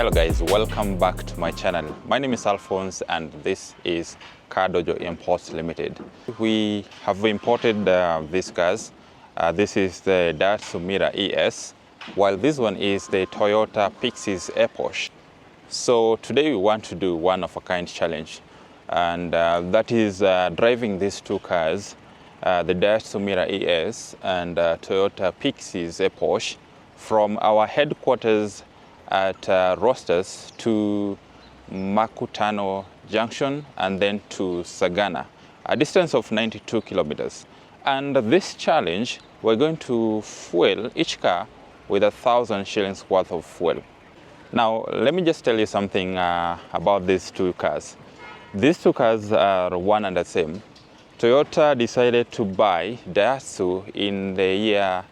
Hello guys, welcome back to my channel. My name is Alphonse and this is Car Dojo Imports Limited. We have imported these cars. This is the Daihatsu Mira ES, while this one is the Toyota Pixis Epoch. So today we want to do one of a kind challenge, and that is driving these two cars, the Daihatsu Mira ES and Toyota Pixis Epoch, from our headquarters at Rosters to Makutano Junction and then to Sagana, a distance of 92 kilometers. And this challenge, we're going to fuel each car with 1,000 shillings worth of fuel. Now, let me just tell you something about these two cars. These two cars are one and the same. Toyota decided to buy Daihatsu in the year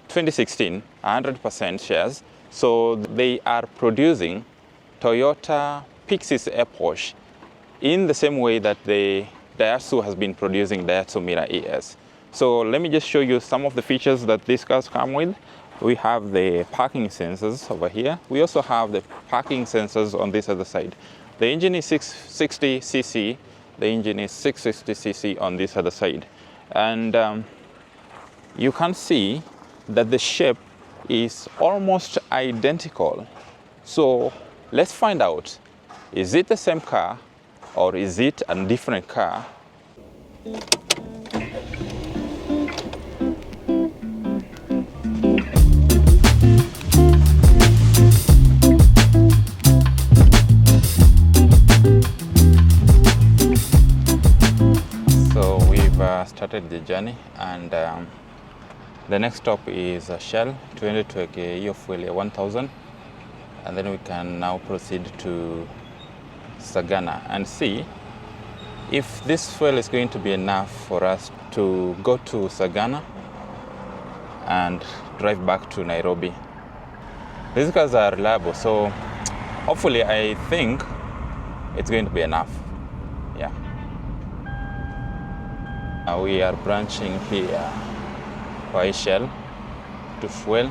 2016, 100% shares. So they are producing Toyota Pixis Epoch in the same way that the Daihatsu has been producing Daihatsu Mira ES. So let me just show you some of the features that these cars come with. We have the parking sensors over here. We also have the parking sensors on this other side. The engine is 660cc. The engine is 660cc on this other side. And you can see that the shape is almost identical. So let's find out, is it the same car or is it a different car? So we've started the journey, and the next stop is Shell. Tuende tuweke hiyo fuel ya 1000, and then we can now proceed to Sagana and see if this fuel is going to be enough for us to go to Sagana and drive back to Nairobi. These cars are reliable, so hopefully I think it's going to be enough. Yeah. We are branching here by Shell to fuel.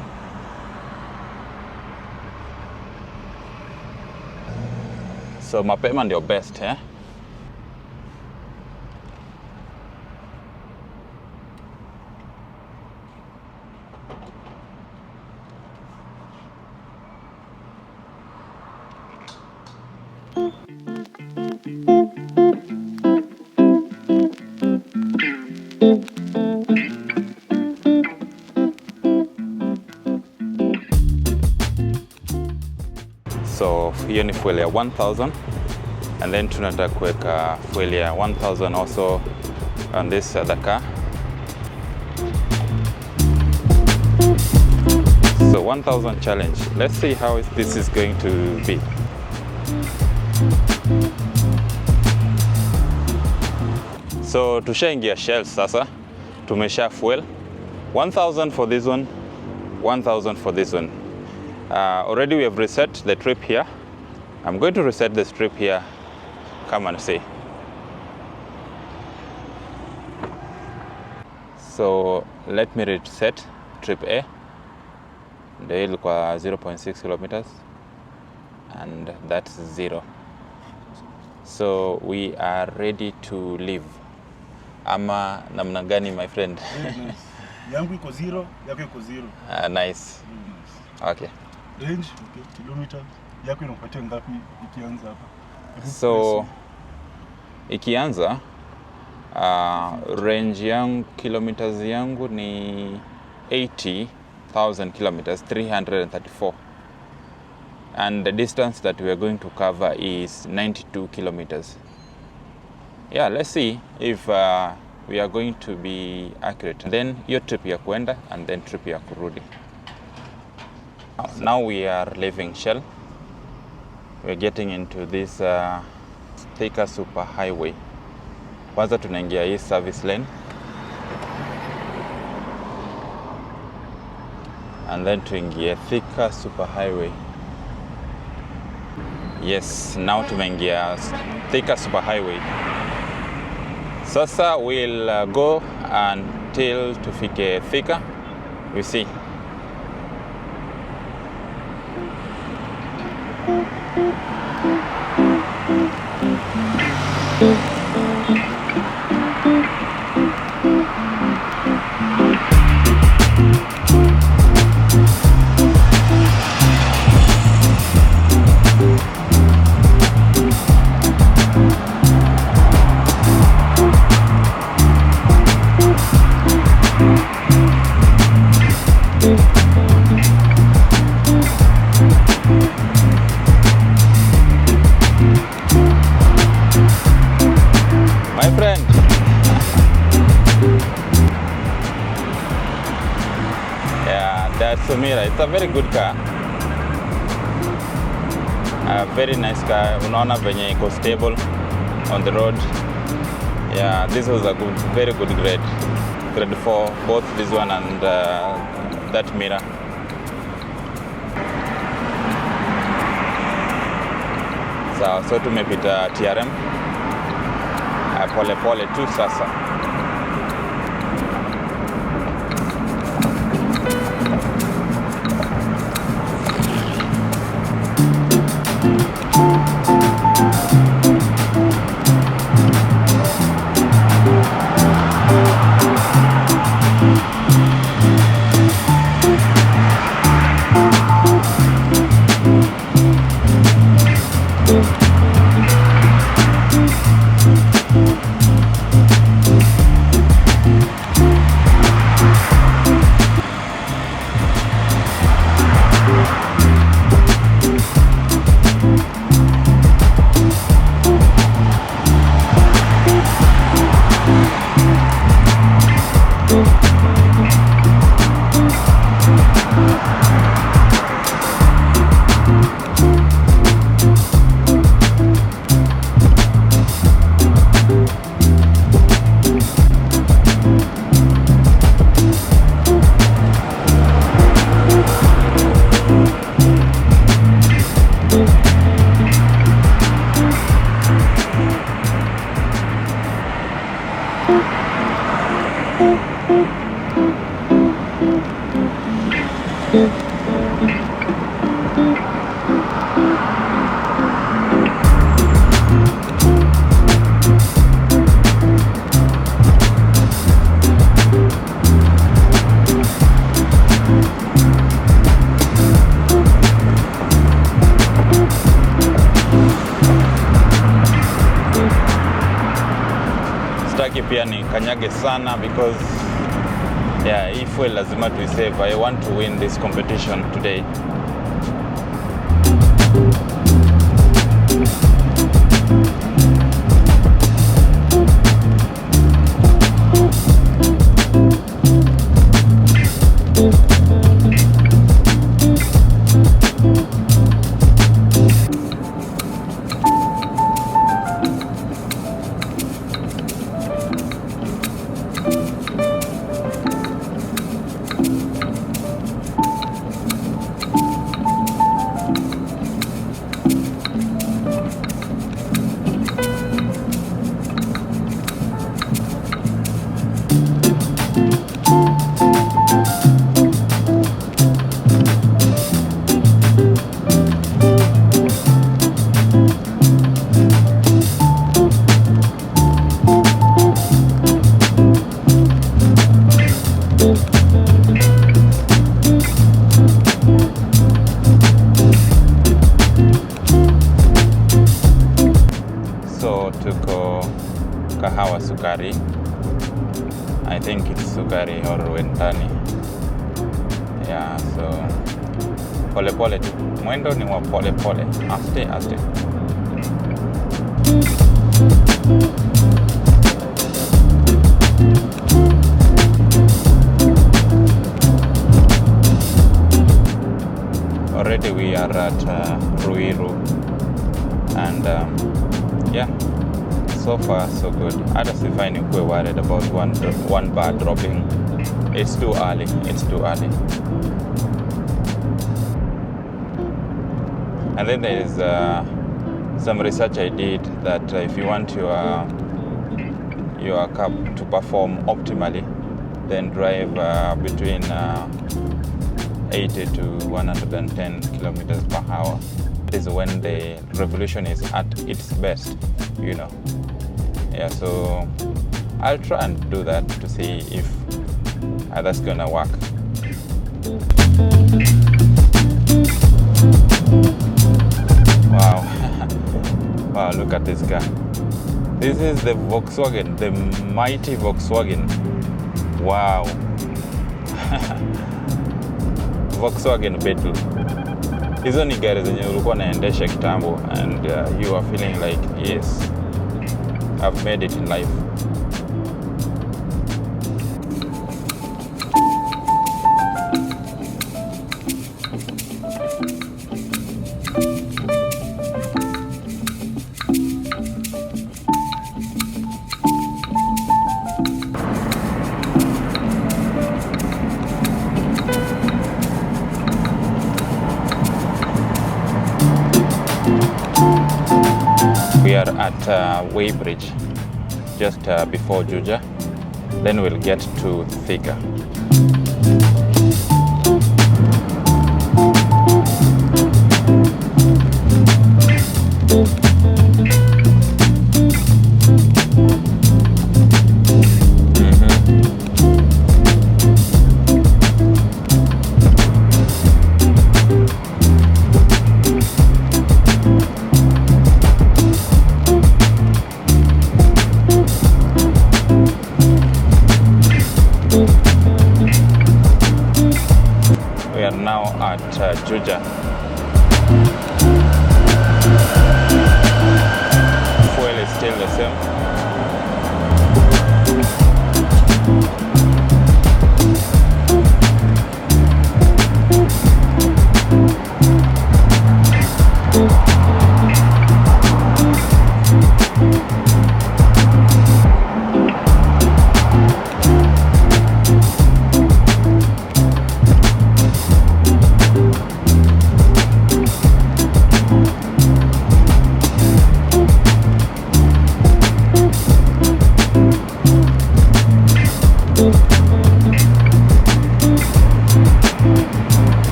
So mapema ndio best, eh? So hiyo ni fuel ya 1000, and then tunataka kuweka fuel ya 1000 also on this other car. So 1000 challenge. Let's see how this is going to be. So tushaingia Shell sasa, tumesha fuel 1000 for this one, 1000 for this one. Already we have reset the trip here. I'm going to reset this trip here. Come and see. So let me reset trip A. Ndio ilikuwa 0.6 kilometers, and that's 0. So we are ready to leave. Ama namna gani, my friend? Nice. Yangu iko 0, yako iko 0. Nice. Okay. Range, okay, kilometers. Yako inakupatia ngapi ikianza hapa? So ikianza range yangu, kilometers yangu ni 80,000 kilometers, 334. And the distance that we are going to cover is 92 kilometers. Yeah, let's see if we are going to be accurate. Then your trip ya kuenda and then trip ya kurudi. Now we are leaving Shell. We're getting into this Thika super highway. Kwanza tunaingia hii service lane, and then tuingie Thika super highway. Yes, now tumeingia Thika super highway. Sasa we'll go until tufike Thika. We see. My friend. Yeah, that's Mira. It's a very good car. A very nice car. Unaona venye iko stable on the road. Yeah, this was a good, very good grade. Grade 4, both this one and that Mira. So tumepita TRM. Pole pole tu sasa. Sitaki pia ni kanyage sana because yeah, hii fuel lazima tuisave. I want to win this competition today. Kahawa sukari. I think it's sukari or wentani. Yeah, so pole pole tu. Mwendo ni wa pole pole. Aste aste. Already we are at Ruiru and yeah, so far so good. Hata sifai nikuwe worried about one bar dropping. It's too early. It's too early. And then there is some research I did that if you want your car to perform optimally, then drive between 80 to 110 kilometers per hour. is when the revolution is at its best, you know. Yeah, so I'll try and do that to see if that's gonna work. Wow. Wow, look at this car. This is the Volkswagen, the mighty Volkswagen. Wow. Volkswagen Beetle. Hizo ni gari zenye ulikuwa naendesha kitambo and you are feeling like, yes, I've made it in life. We are at Weybridge, just before Juja. Then we'll get to Thika. Juja. Fuel is still the same.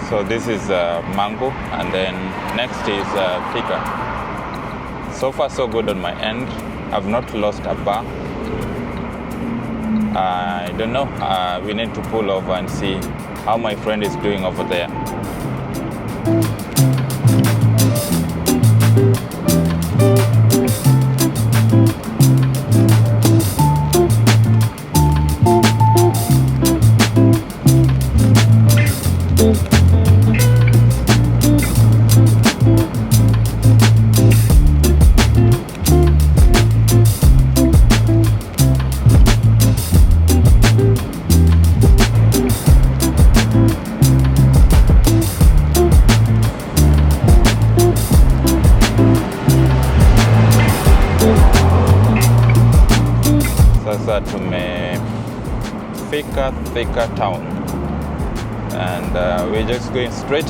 So this is mango, and then next is Thika. So far so good on my end. I've not lost a bar. I don't know, we need to pull over and see how my friend is doing over there. Sasa tumefika Thika town and we're just going straight.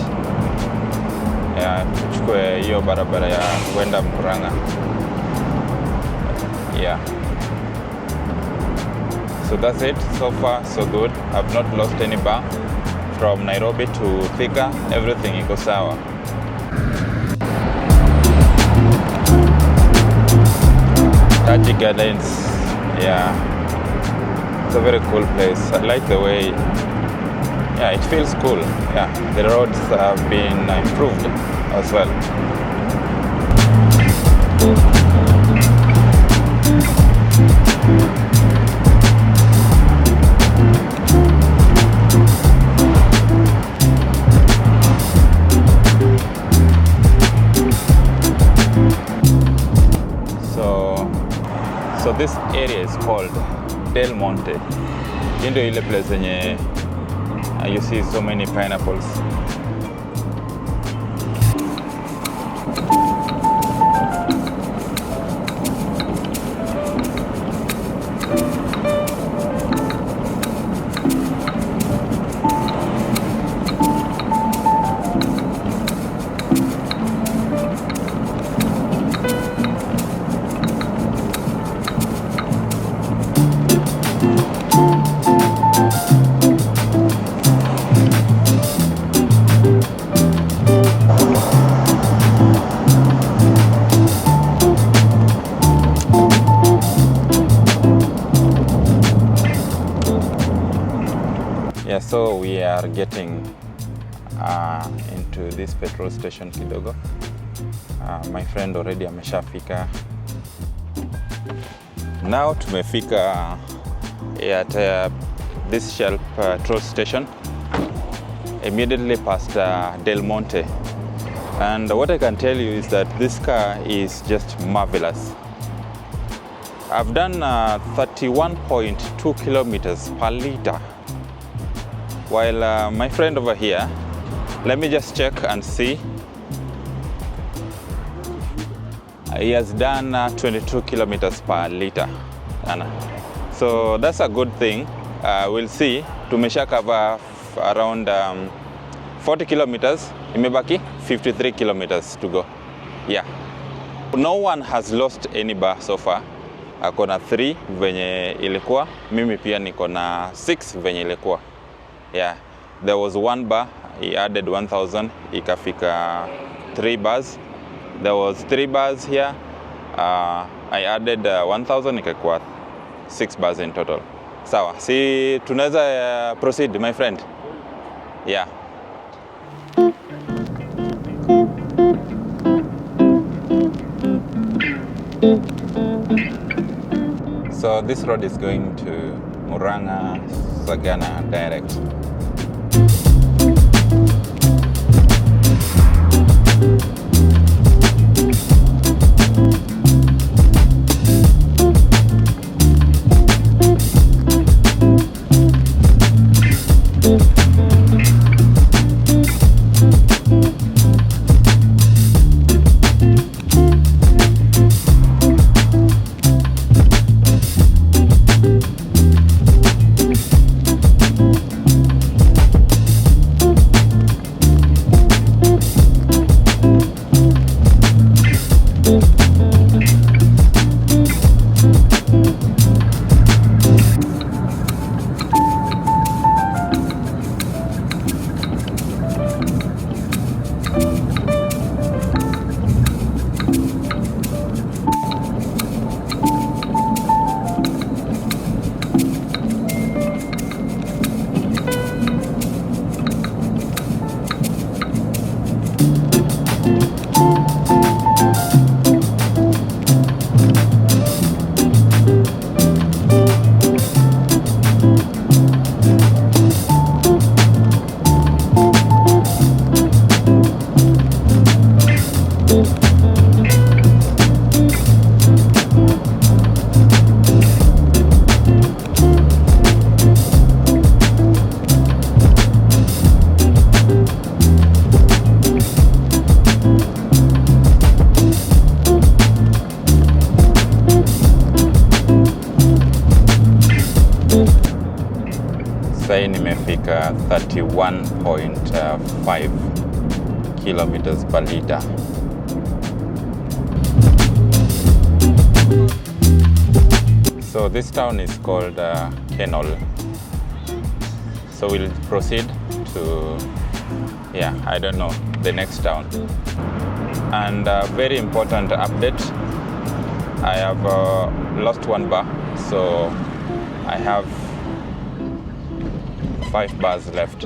Yeah, tuchukue hiyo barabara ya kwenda Murang'a. Yeah. So that's it. So far so good. I've not lost any bar from Nairobi to Thika. Everything iko sawa. Taji Gardens. Yeah, it's a very cool place. I like the way, yeah, it feels cool. Yeah, the roads have been improved as well. So this area is called Del Monte. Ndio ile place yenye you see so many pineapples. So we are getting into this petrol station kidogo. My friend already ameshafika. Now tumefika at this Shell petrol station, immediately past Del Monte. And what I can tell you is that this car is just marvelous. I've done 31.2 kilometers per liter. While my friend over here, let me just check and see. He has done 22 kilometers per liter. So that's a good thing. We'll see. Tumesha cover around 40 kilometers. Imebaki 53 kilometers to go. Yeah. No one has lost any bar so far. Akona 3 venye ilikuwa. Mimi pia niko na 6 venye ilikuwa. Yeah. There was 1 bar. He added 1,000. Ikafika 3 bars. There was 3 bars here. I added 1,000. Ikakuwa 6 bars in total. Sawa. Si tunaweza proceed, my friend. Yeah. So this road is going to Muranga, Sagana direct. Sasa nimefika 31.5 kilometers per liter. So this town is called Kenol. So we'll proceed to, I don't know, the next town. And a very important update, I have lost 1 bar, so I have 5 bars left.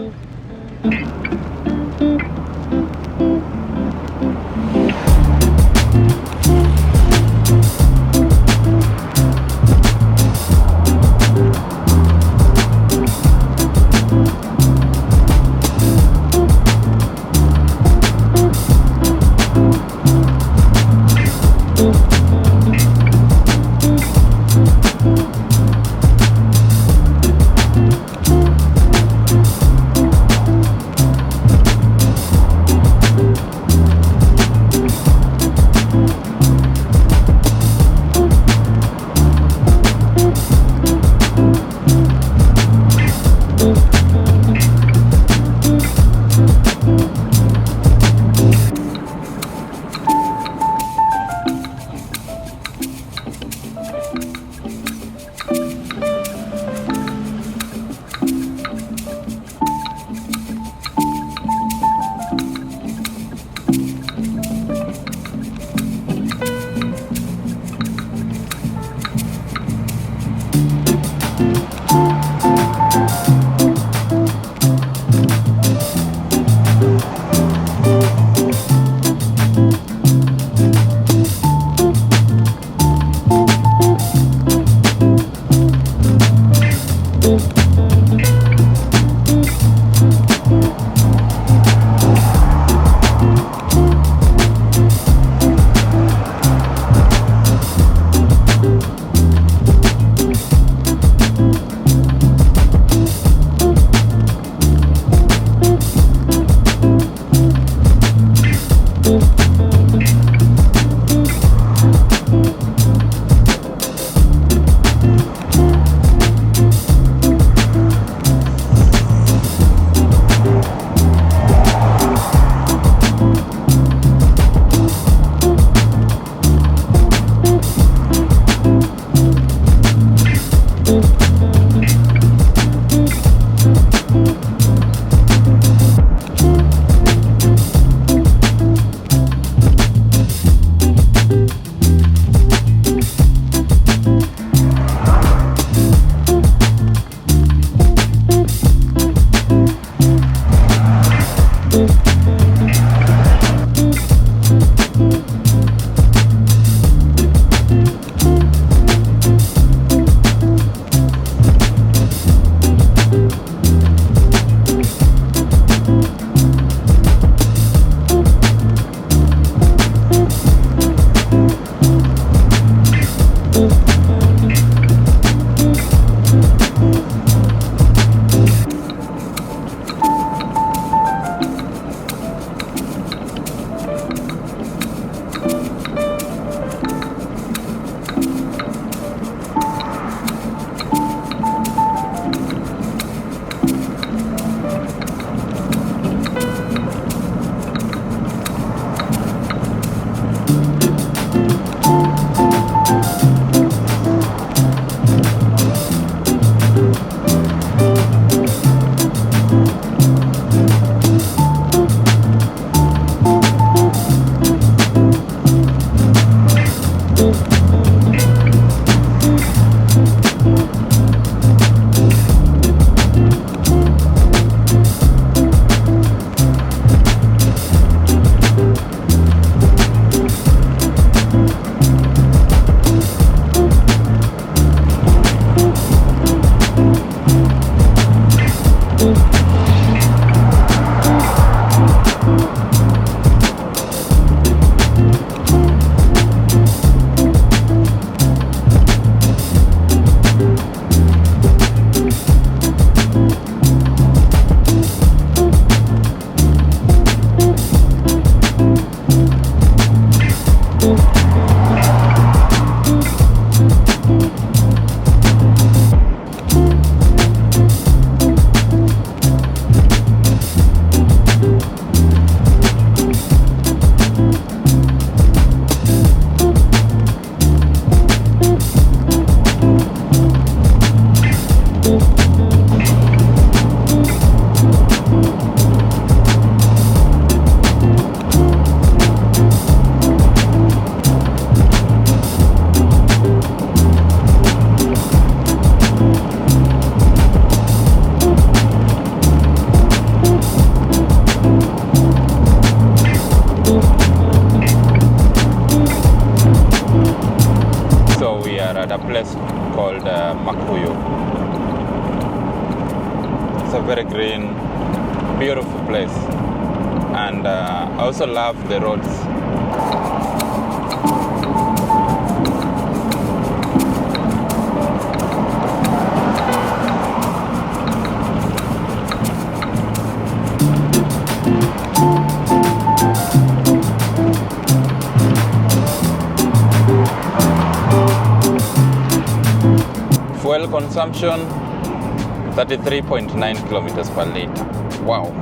very green, beautiful place. And I also love the roads. Fuel consumption 33.9 kilometers per liter. Wow.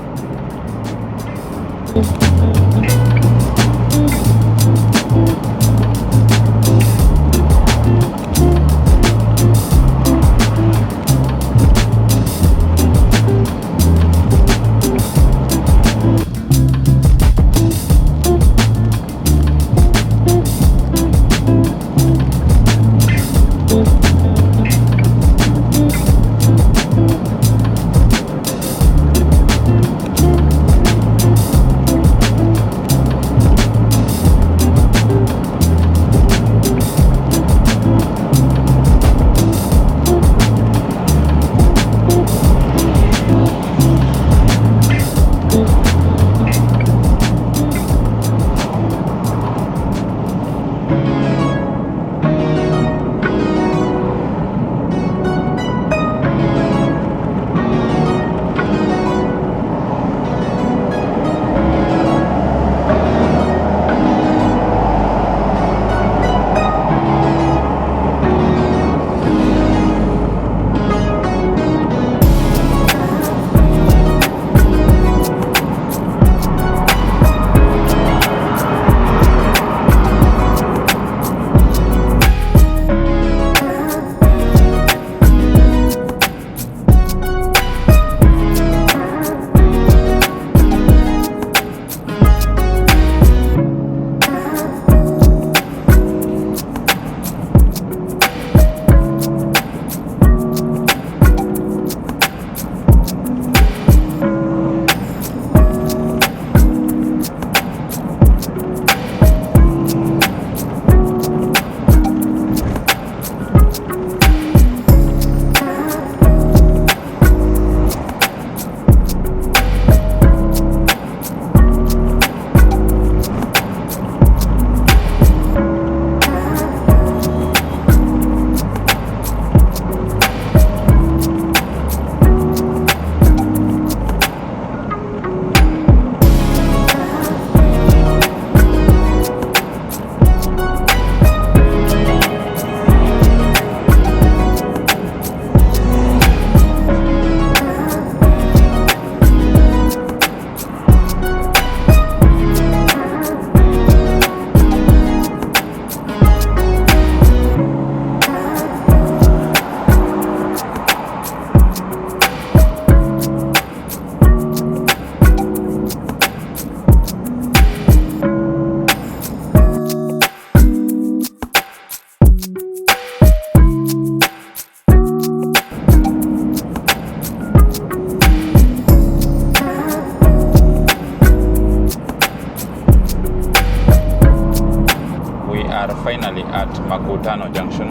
Finally at Makutano Junction.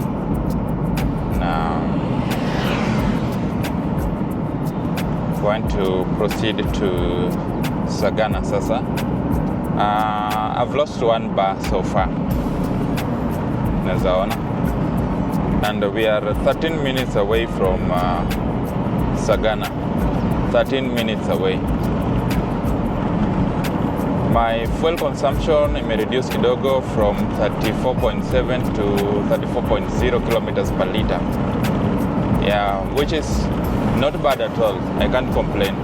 Now going to proceed to Sagana sasa. I've lost one bar so far, nazaona, and we are 13 minutes away from Sagana. 13 minutes away. My fuel consumption may reduce kidogo from 34.7 to 34.0 kilometers per liter. Yeah, which is not bad at all. I can't complain.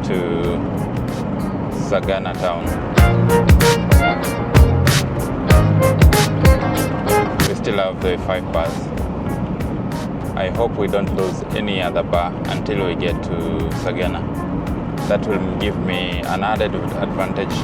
to Sagana town. We still have the 5 bars. I hope we don't lose any other bar until we get to Sagana. That will give me an added advantage.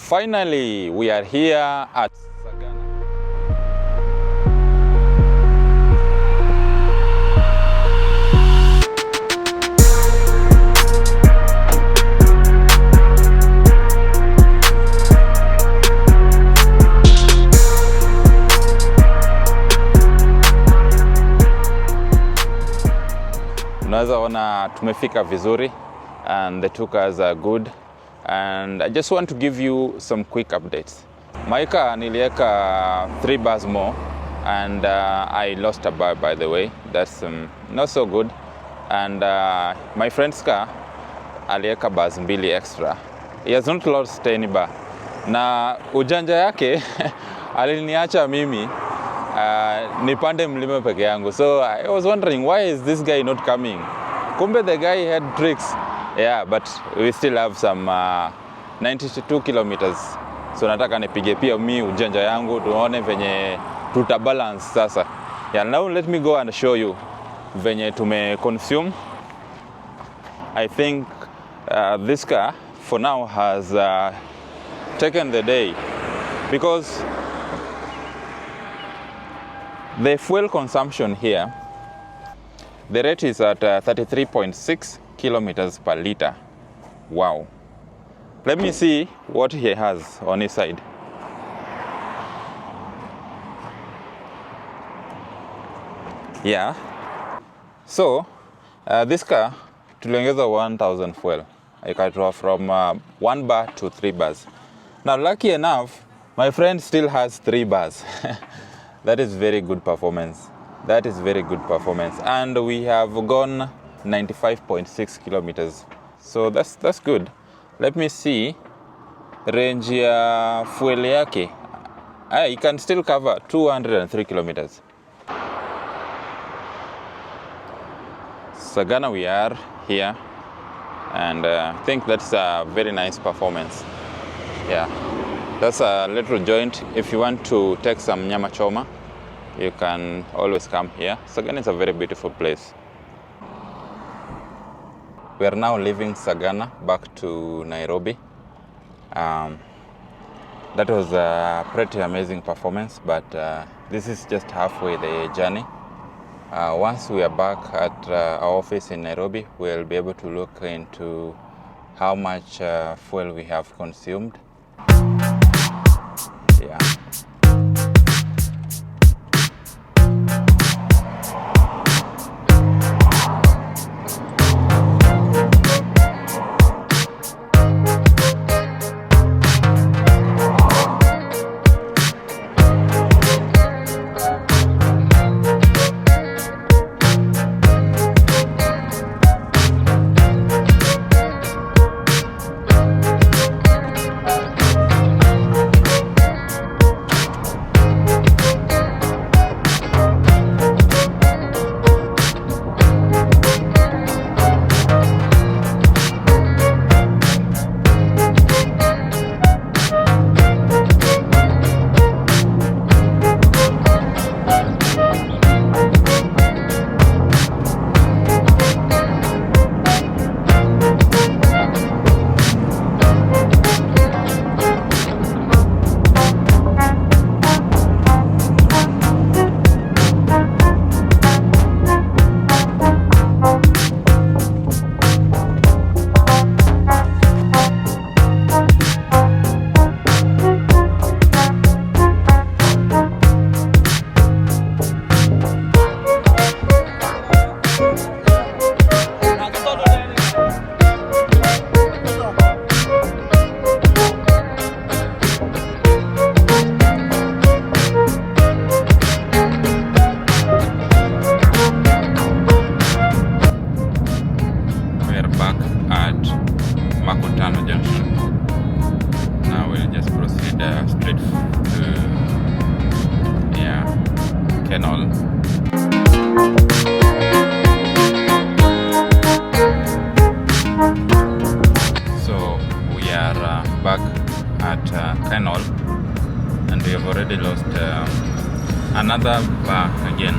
Finally, we are here at Sagana. Unaweza ona tumefika vizuri and the two cars are good. And I just want to give you some quick updates. My car nilieka 3 bars more and I lost a bar, by the way. That's not so good. And my friend's car alieka bars 2 extra. He has not lost any bar. Na ujanja yake aliniacha mimi nipande mlima peke yangu. So I was wondering, why is this guy not coming? Kumbe the guy had tricks. Yeah, but we still have some 92 kilometers. So nataka nipige pia mi ujanja yangu tuone venye tutabalance sasa. Yeah, now let me go and show you venye tume consume. I think this car for now has taken the day because the fuel consumption here, the rate is at 33.6 kilometers per liter. Wow. Let me see what he has on his side. Yeah. So this car tuliongeza 1000 fuel. I cut off from 1 bar to 3 bars. Now lucky enough, my friend still has 3 bars. That is very good performance. That is very good performance. And we have gone 95.6 kilometers. So that's good. Let me see range ya fuel yake. You can still cover 203 kilometers. Sagana we are here, and I think that's a very nice performance. Yeah, that's a little joint. If you want to take some nyama choma, you can always come here. Sagana is a very beautiful place. We are now leaving Sagana back to Nairobi. That was a pretty amazing performance, but this is just halfway the journey. Once we are back at our office in Nairobi, we'll be able to look into how much fuel we have consumed. Yeah. Makutano junction. Now we'll just proceed straight to Canal. So we are back at Canal, and we have already lost another bar again.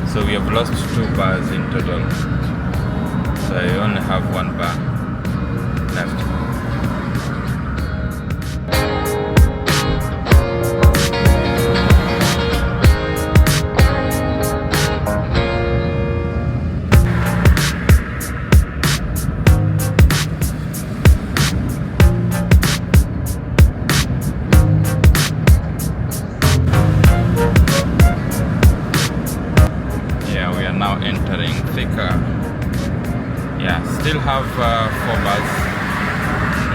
So we have lost 2 bars in total. So I only have 1 bar left. Now entering Thika. Still have 4 bars,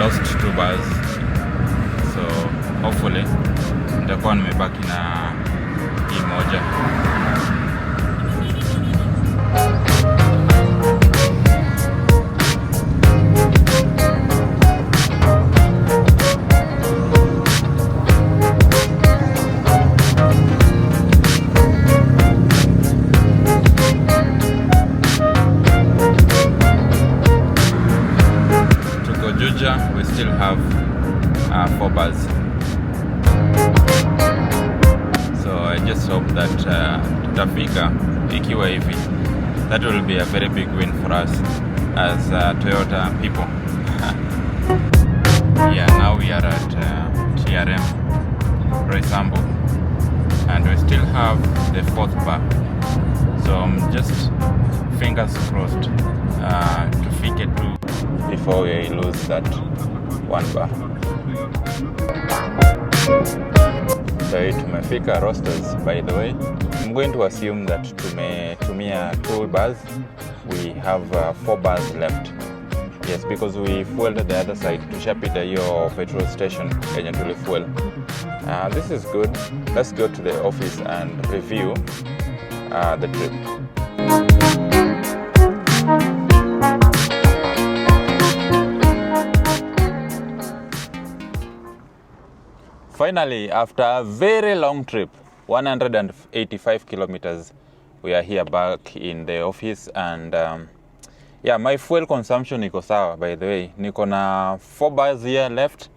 lost 2 bars, so hopefully nitakuwa nimebaki na hii moja. We still have 4 bars, so I just hope that tutafika ikiwa hivi. That will be a very big win for us as Toyota people. Now we are at TRM Resambo, and we still have the 4th bar, so I'm just fingers crossed tufike tu before we lose that 1 bar. So tumefika Roasters, by the way. I'm going to assume that tumetumia 2 bars. We have 4 bars left. Yes, because we fueled the other side. Tushapita hiyo petrol station yenye tulifuel. This is good. Let's go to the office and review the trip. Finally, after a very long trip, 185 kilometers, we are here back in the office, and my fuel consumption iko sawa, by the way. Niko na 4 bars here left,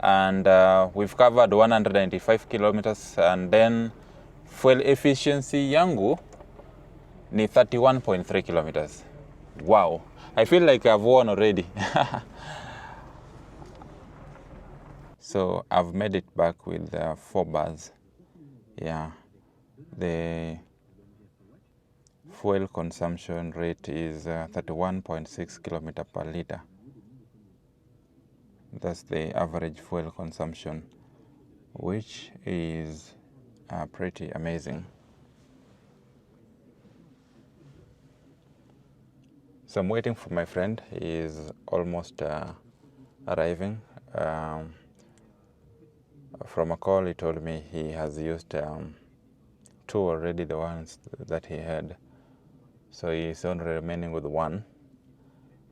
and we've covered 195 kilometers, and then fuel efficiency yangu ni 31.3 kilometers. Wow, I feel like I've won already. So I've made it back with 4 bars. The fuel consumption rate is 31.6 kilometer per liter. That's the average fuel consumption, which is pretty amazing. So I'm waiting for my friend. He is almost arriving. From a call, he told me he has used 2 already, the ones that he had. So he's only remaining with 1.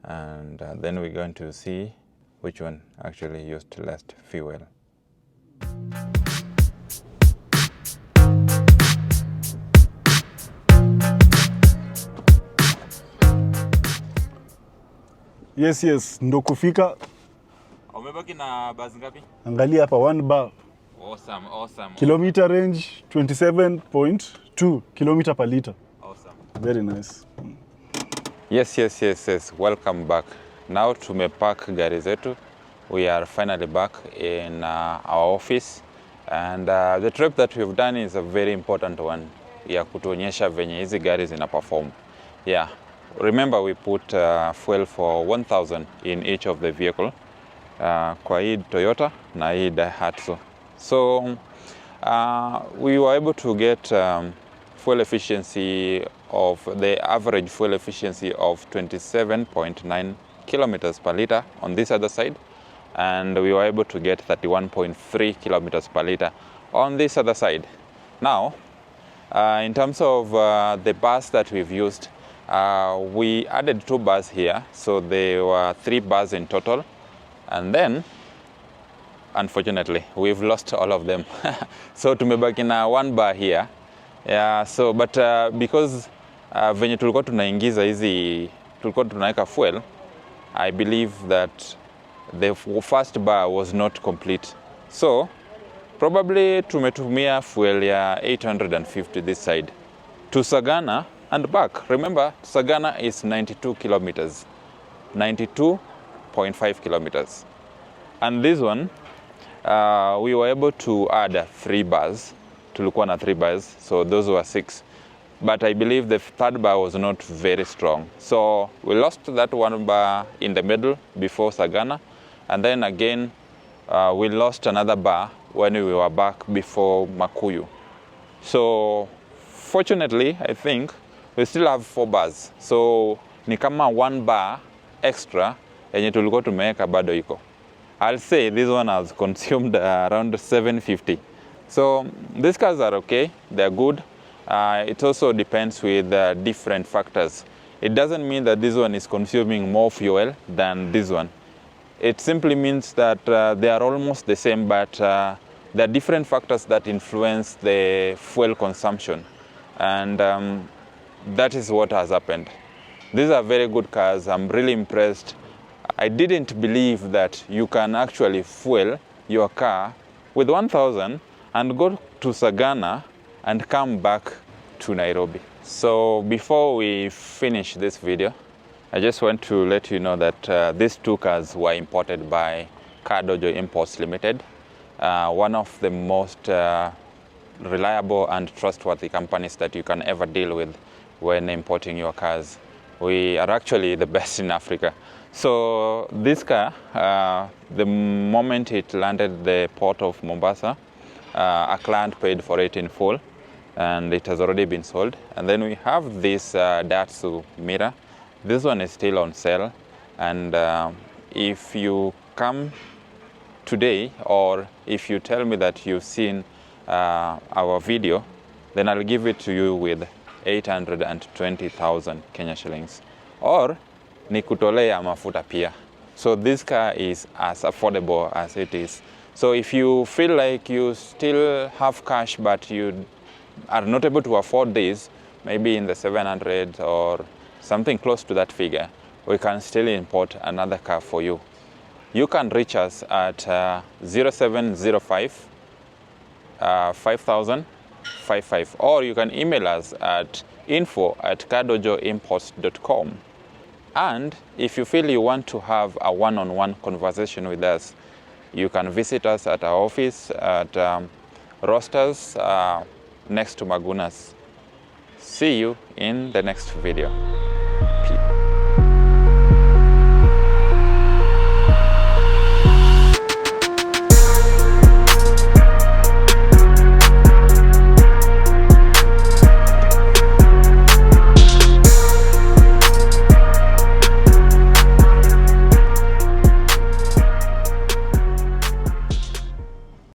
And then we're going to see which one actually used less fuel. Yes, ndo kufika. Umebaki na basi ngapi? Angalia hapa 1 bar. Awesome. Kilometer range 27.2 kilometer per liter. Awesome. Very nice. Yes. Welcome back. Now tumepark gari zetu. We are finally back in our office, and the trip that we've done is a very important one. Ya kutuonyesha venye hizi gari zina perform. Remember we put fuel for 1,000 in each of the vehicle. Kwa hii Toyota na hii Daihatsu. So we were able to get fuel efficiency of the average fuel efficiency of 27.9 kilometers per liter on this other side, and we were able to get 31.3 kilometers per liter on this other side. Now, in terms of the bars that we've used, we added 2 bars here, so there were 3 bars in total. And then unfortunately we've lost all of them. So tumebaki na 1 bar here. Yeah, so but because venye tulikuwa tunaingiza hizi, tulikuwa tunaweka fuel, I believe that the first bar was not complete. So probably tumetumia fuel ya 850 this side to Sagana and back. Remember, Sagana is 92 kilometers, 92.5 kilometers. And this one, we were able to add 3 bars. Tulikuwa na 3 bars, so those were 6. But I believe the third bar was not very strong. So we lost that 1 bar in the middle before Sagana. And then again, we lost another bar when we were back before Makuyu. So fortunately, I think we still have 4 bars. So ni kama 1 bar extra yenye tulikuwa tumeweka bado iko. I'll say this one has consumed around 750. So these cars are okay, they're good. It also depends with different factors. It doesn't mean that this one is consuming more fuel than this one. It simply means that they are almost the same, but there are different factors that influence the fuel consumption. And that is what has happened. These are very good cars. I'm really impressed. I didn't believe that you can actually fuel your car with 1,000 and go to Sagana and come back to Nairobi. So before we finish this video, I just want to let you know that these 2 cars were imported by Car Dojo Imports Limited, one of the most reliable and trustworthy companies that you can ever deal with when importing your cars. We are actually the best in Africa. So this car, the moment it landed the port of Mombasa, a client paid for it in full, and it has already been sold. And then we have this Daihatsu Mira. This one is still on sale, and if you come today, or if you tell me that you've seen our video, then I'll give it to you with 820,000 Kenya shillings, or nikutolea mafuta pia. So this car is as affordable as it is. So if you feel like you still have cash but you are not able to afford this, maybe in the 700 or something close to that figure, we can still import another car for you. You can reach us at 0705 500055, or you can email us at info@cardojoimports.com. And if you feel you want to have a one-on-one conversation with us, you can visit us at our office at Rosters next to Magunas. See you in the next video.